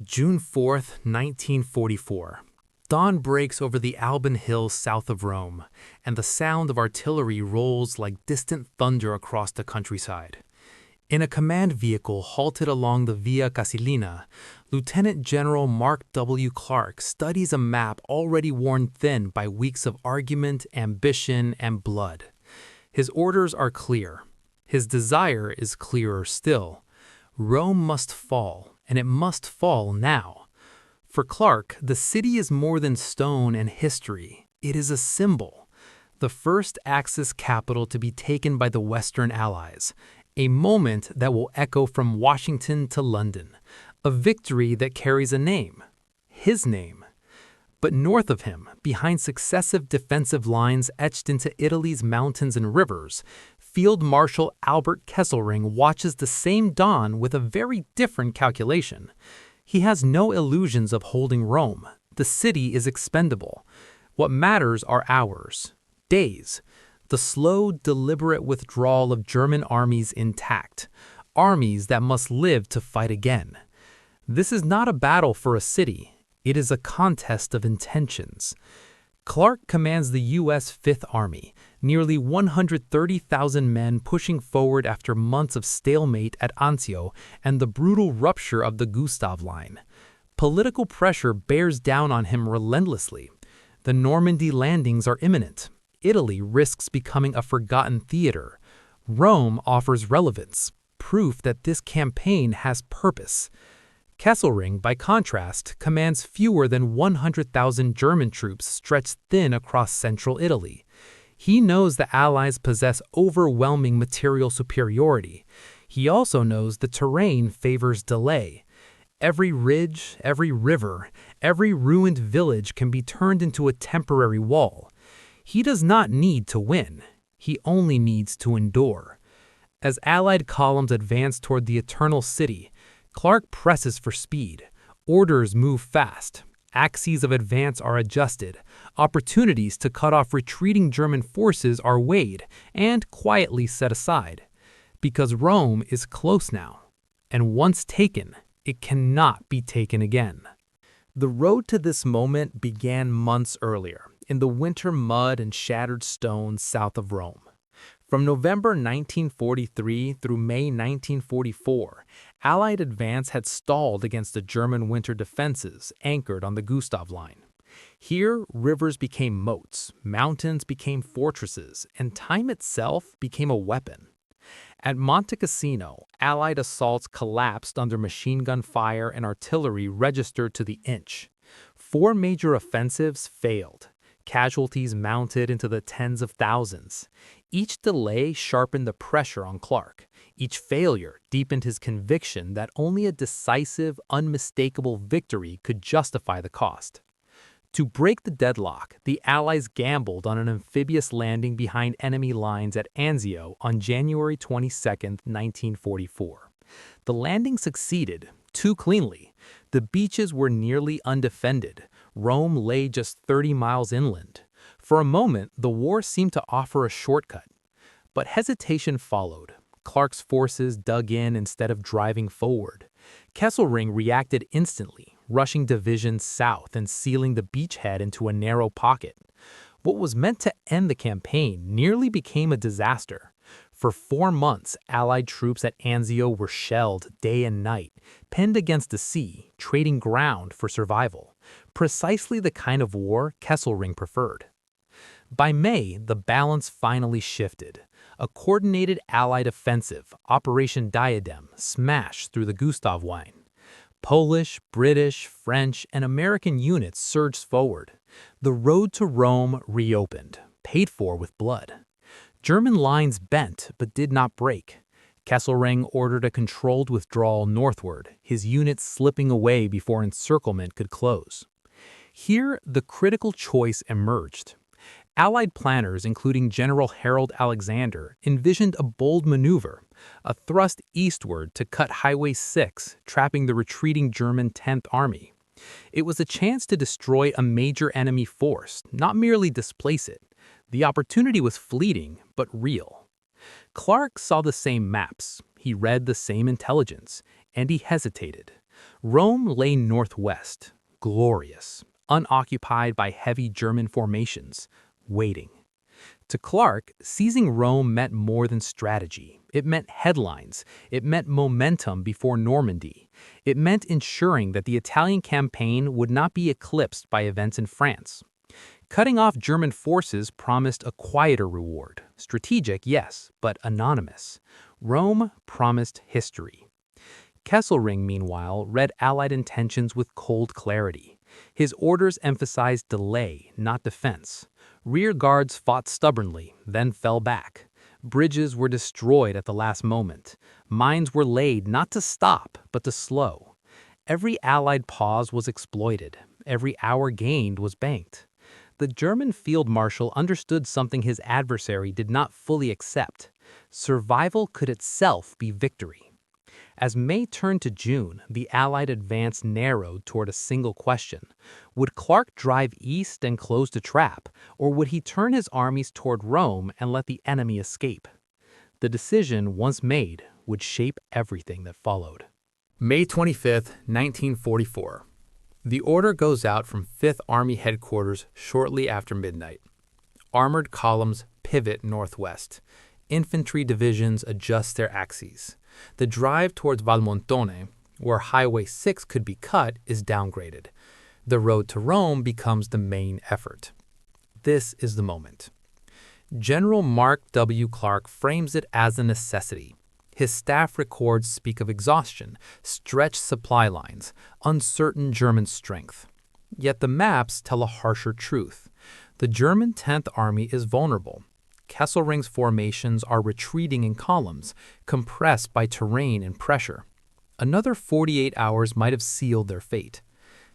June 4th, 1944. Dawn breaks over the Alban Hills south of Rome, and the sound of artillery rolls like distant thunder across the countryside. In a command vehicle halted along the Via Casilina, Lieutenant General Mark W. Clark studies a map already worn thin by weeks of argument, ambition, and blood. His orders are clear. His desire is clearer still. Rome must fall, and it must fall now. For Clark, the city is more than stone and history. It is a symbol. The first Axis capital to be taken by the Western Allies. A moment that will echo from Washington to London. A victory that carries a name. His name. But north of him, behind successive defensive lines etched into Italy's mountains and rivers, Field Marshal Albert Kesselring watches the same dawn with a very different calculation. He has no illusions of holding Rome. The city is expendable. What matters are hours, days, the slow, deliberate withdrawal of German armies intact, armies that must live to fight again. This is not a battle for a city. It is a contest of intentions. Clark commands the U.S. Fifth Army, nearly 130,000 men pushing forward after months of stalemate at Anzio and the brutal rupture of the Gustav Line. Political pressure bears down on him relentlessly. The Normandy landings are imminent. Italy risks becoming a forgotten theater. Rome offers relevance, proof that this campaign has purpose. Kesselring, by contrast, commands fewer than 100,000 German troops stretched thin across central Italy. He knows the Allies possess overwhelming material superiority. He also knows the terrain favors delay. Every ridge, every river, every ruined village can be turned into a temporary wall. He does not need to win. He only needs to endure. As Allied columns advance toward the Eternal City, Clark presses for speed. Orders move fast. Axes of advance are adjusted. Opportunities to cut off retreating German forces are weighed and quietly set aside. Because Rome is close now. And once taken, it cannot be taken again. The road to this moment began months earlier, in the winter mud and shattered stones south of Rome. From November 1943 through May 1944, Allied advance had stalled against the German winter defenses anchored on the Gustav Line. Here, rivers became moats, mountains became fortresses, and time itself became a weapon. At Monte Cassino, Allied assaults collapsed under machine gun fire and artillery registered to the inch. 4 major offensives failed. Casualties mounted into the tens of thousands. Each delay sharpened the pressure on Clark. Each failure deepened his conviction that only a decisive, unmistakable victory could justify the cost. To break the deadlock, the Allies gambled on an amphibious landing behind enemy lines at Anzio on January 22, 1944. The landing succeeded, too cleanly. The beaches were nearly undefended. Rome lay just 30 miles inland. For a moment, the war seemed to offer a shortcut. But hesitation followed. Clark's forces dug in instead of driving forward. Kesselring reacted instantly, rushing divisions south and sealing the beachhead into a narrow pocket. What was meant to end the campaign nearly became a disaster. For 4 months, Allied troops at Anzio were shelled day and night, pinned against the sea, trading ground for survival. Precisely the kind of war Kesselring preferred. By May, the balance finally shifted. A coordinated Allied offensive, Operation Diadem, smashed through the Gustav Line. Polish, British, French, and American units surged forward. The road to Rome reopened, paid for with blood. German lines bent but did not break. Kesselring ordered a controlled withdrawal northward, his units slipping away before encirclement could close. Here, the critical choice emerged. Allied planners, including General Harold Alexander, envisioned a bold maneuver, a thrust eastward to cut Highway 6, trapping the retreating German 10th Army. It was a chance to destroy a major enemy force, not merely displace it. The opportunity was fleeting, but real. Clark saw the same maps, he read the same intelligence, and he hesitated. Rome lay northwest, glorious, unoccupied by heavy German formations, waiting. To Clark, seizing Rome meant more than strategy. It meant headlines. It meant momentum before Normandy. It meant ensuring that the Italian campaign would not be eclipsed by events in France. Cutting off German forces promised a quieter reward. Strategic, yes, but anonymous. Rome promised history. Kesselring, meanwhile, read Allied intentions with cold clarity. His orders emphasized delay, not defense. Rear guards fought stubbornly, then fell back. Bridges were destroyed at the last moment. Mines were laid not to stop, but to slow. Every Allied pause was exploited. Every hour gained was banked. The German field marshal understood something his adversary did not fully accept. Survival could itself be victory. As May turned to June, the Allied advance narrowed toward a single question. Would Clark drive east and close the trap, or would he turn his armies toward Rome and let the enemy escape? The decision, once made, would shape everything that followed. May 25, 1944. The order goes out from 5th Army Headquarters shortly after midnight. Armored columns pivot northwest. Infantry divisions adjust their axes. The drive towards Valmontone, where Highway 6 could be cut, is downgraded. The road to Rome becomes the main effort. This is the moment. General Mark W. Clark frames it as a necessity. His staff records speak of exhaustion, stretched supply lines, uncertain German strength. Yet the maps tell a harsher truth. The German 10th Army is vulnerable. Kesselring's formations are retreating in columns, compressed by terrain and pressure. Another 48 hours might have sealed their fate.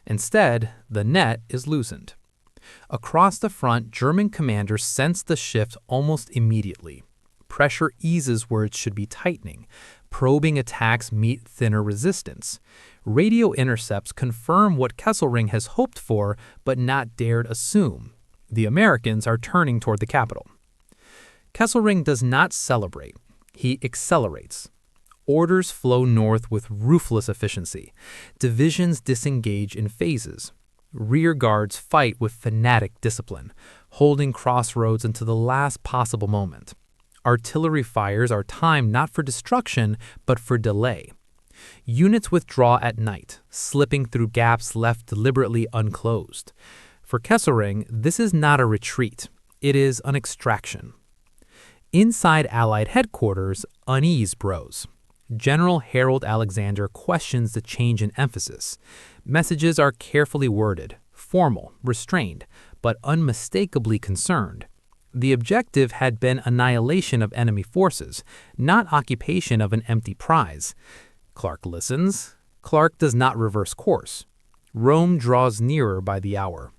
Instead, the net is loosened. Across the front, German commanders sense the shift almost immediately. Pressure eases where it should be tightening. Probing attacks meet thinner resistance. Radio intercepts confirm what Kesselring has hoped for but not dared assume. The Americans are turning toward the capital. Kesselring does not celebrate. He accelerates. Orders flow north with ruthless efficiency. Divisions disengage in phases. Rear guards fight with fanatic discipline, holding crossroads until the last possible moment. Artillery fires are timed not for destruction, but for delay. Units withdraw at night, slipping through gaps left deliberately unclosed. For Kesselring, this is not a retreat. It is an extraction. Inside Allied headquarters, unease grows. General Harold Alexander questions the change in emphasis. Messages are carefully worded, formal, restrained, but unmistakably concerned. The objective had been annihilation of enemy forces, not occupation of an empty prize. Clark listens. Clark does not reverse course. Rome draws nearer by the hour.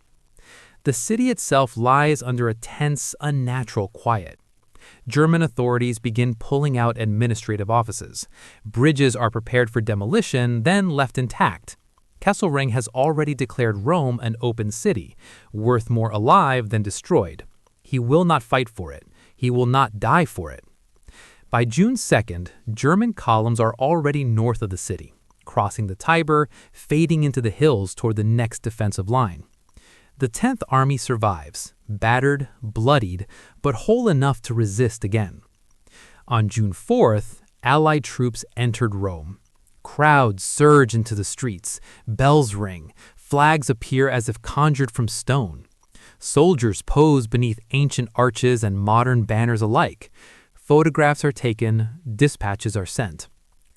The city itself lies under a tense, unnatural quiet. German authorities begin pulling out administrative offices. Bridges are prepared for demolition, then left intact. Kesselring has already declared Rome an open city, worth more alive than destroyed. He will not fight for it. He will not die for it. By June 2nd, German columns are already north of the city, crossing the Tiber, fading into the hills toward the next defensive line. The 10th Army survives, battered, bloodied, but whole enough to resist again. On June 4th, Allied troops entered Rome. Crowds surge into the streets, bells ring, flags appear as if conjured from stone. Soldiers pose beneath ancient arches and modern banners alike. Photographs are taken, dispatches are sent.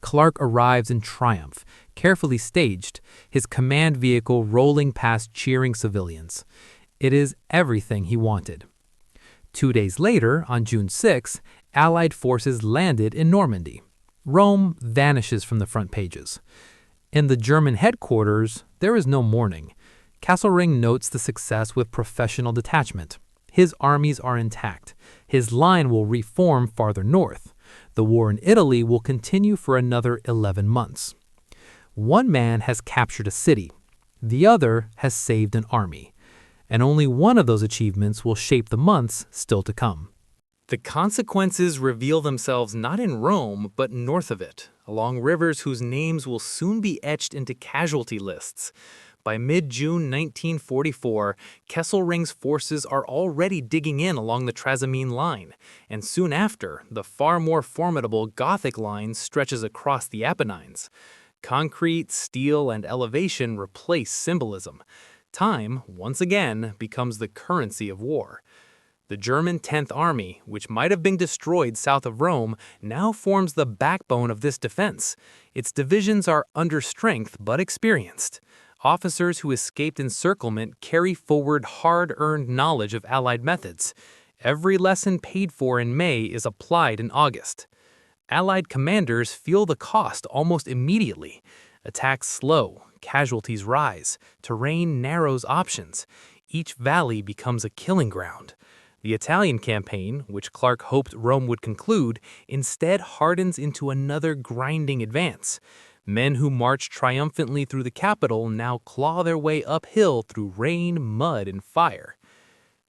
Clark arrives in triumph, carefully staged, his command vehicle rolling past cheering civilians. It is everything he wanted. 2 days later, on June 6, Allied forces landed in Normandy. Rome vanishes from the front pages. In the German headquarters, there is no mourning. Kesselring notes the success with professional detachment. His armies are intact. His line will reform farther north. The war in Italy will continue for another 11 months. One man has captured a city. The other has saved an army. And only one of those achievements will shape the months still to come. The consequences reveal themselves not in Rome, but north of it, along rivers whose names will soon be etched into casualty lists. By mid-June 1944, Kesselring's forces are already digging in along the Trasimene line, and soon after, the far more formidable Gothic line stretches across the Apennines. Concrete, steel, and elevation replace symbolism. Time, once again, becomes the currency of war. The German 10th Army, which might have been destroyed south of Rome, now forms the backbone of this defense. Its divisions are under strength but experienced. Officers who escaped encirclement carry forward hard-earned knowledge of Allied methods. Every lesson paid for in May is applied in August. Allied commanders feel the cost almost immediately. Attacks slow, casualties rise, terrain narrows options. Each valley becomes a killing ground. The Italian campaign, which Clark hoped Rome would conclude, instead hardens into another grinding advance. Men who marched triumphantly through the capital now claw their way uphill through rain, mud, and fire.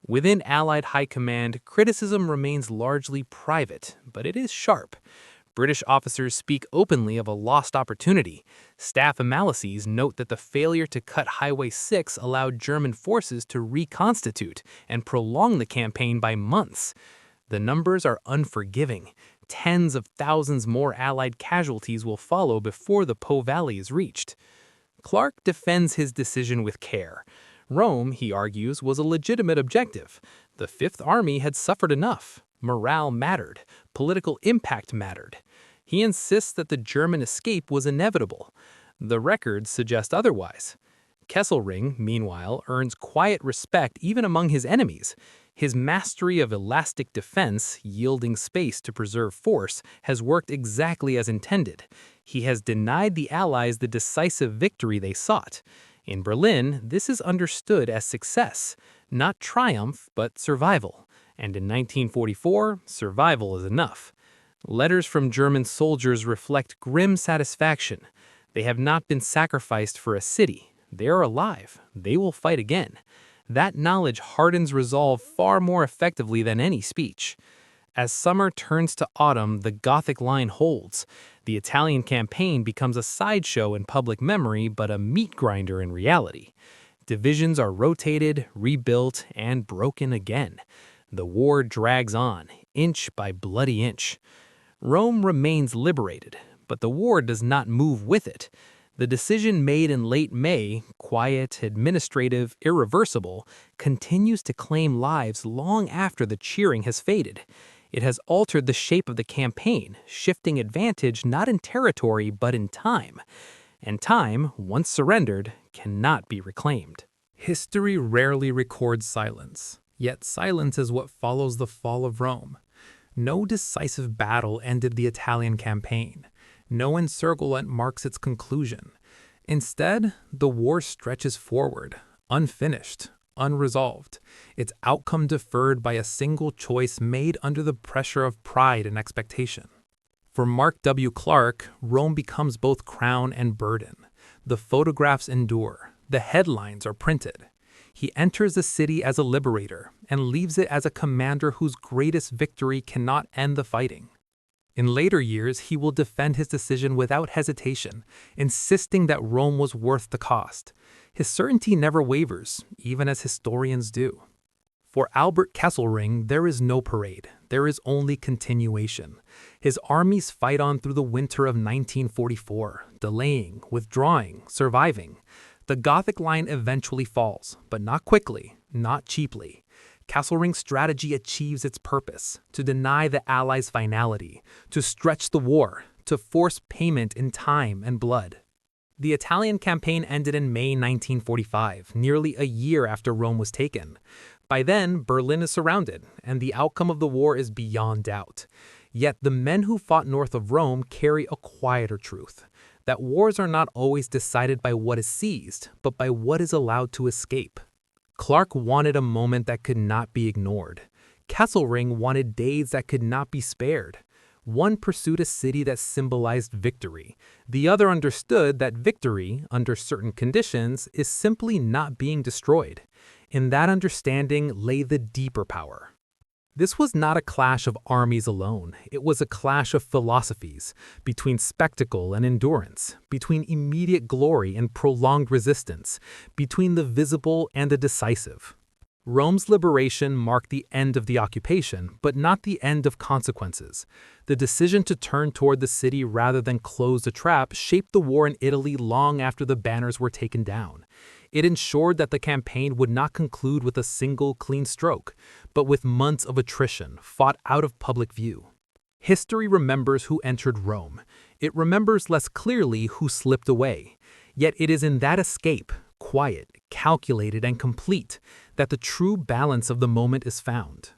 Within Allied high command, criticism remains largely private, but it is sharp. British officers speak openly of a lost opportunity. Staff analyses note that the failure to cut Highway 6 allowed German forces to reconstitute and prolong the campaign by months. The numbers are unforgiving. Tens of thousands more Allied casualties will follow before the Po Valley is reached. Clark defends his decision with care. Rome, he argues, was a legitimate objective. The Fifth Army had suffered enough. Morale mattered. Political impact mattered. He insists that the German escape was inevitable. The records suggest otherwise. Kesselring, meanwhile, earns quiet respect even among his enemies. His mastery of elastic defense, yielding space to preserve force, has worked exactly as intended. He has denied the Allies the decisive victory they sought. In Berlin, this is understood as success, not triumph, but survival. And in 1944, survival is enough. Letters from German soldiers reflect grim satisfaction. They have not been sacrificed for a city. They are alive. They will fight again. That knowledge hardens resolve far more effectively than any speech. As summer turns to autumn, the Gothic line holds. The Italian campaign becomes a sideshow in public memory, but a meat grinder in reality. Divisions are rotated, rebuilt, and broken again. The war drags on, inch by bloody inch. Rome remains liberated, but the war does not move with it. The decision made in late May, quiet, administrative, irreversible, continues to claim lives long after the cheering has faded. It has altered the shape of the campaign, shifting advantage not in territory but in time. And time, once surrendered, cannot be reclaimed. History rarely records silence. Yet silence is what follows the fall of Rome. No decisive battle ended the Italian campaign. No encirclement marks its conclusion. Instead, the war stretches forward, unfinished, unresolved, its outcome deferred by a single choice made under the pressure of pride and expectation. For Mark W. Clark, Rome becomes both crown and burden. The photographs endure. The headlines are printed. He enters the city as a liberator and leaves it as a commander whose greatest victory cannot end the fighting. In later years, he will defend his decision without hesitation, insisting that Rome was worth the cost. His certainty never wavers, even as historians do. For Albert Kesselring, there is no parade. There is only continuation. His armies fight on through the winter of 1944, delaying, withdrawing, surviving. The Gothic line eventually falls, but not quickly, not cheaply. Kesselring's strategy achieves its purpose, to deny the Allies' finality, to stretch the war, to force payment in time and blood. The Italian campaign ended in May 1945, nearly a year after Rome was taken. By then, Berlin is surrounded, and the outcome of the war is beyond doubt. Yet the men who fought north of Rome carry a quieter truth, that wars are not always decided by what is seized, but by what is allowed to escape. Clark wanted a moment that could not be ignored. Kesselring wanted days that could not be spared. One pursued a city that symbolized victory. The other understood that victory, under certain conditions, is simply not being destroyed. In that understanding lay the deeper power. This was not a clash of armies alone. It was a clash of philosophies, between spectacle and endurance, between immediate glory and prolonged resistance, between the visible and the decisive. Rome's liberation marked the end of the occupation, but not the end of consequences. The decision to turn toward the city rather than close the trap shaped the war in Italy long after the banners were taken down. It ensured that the campaign would not conclude with a single clean stroke, but with months of attrition fought out of public view. History remembers who entered Rome. It remembers less clearly who slipped away. Yet it is in that escape, quiet, calculated, and complete, that the true balance of the moment is found.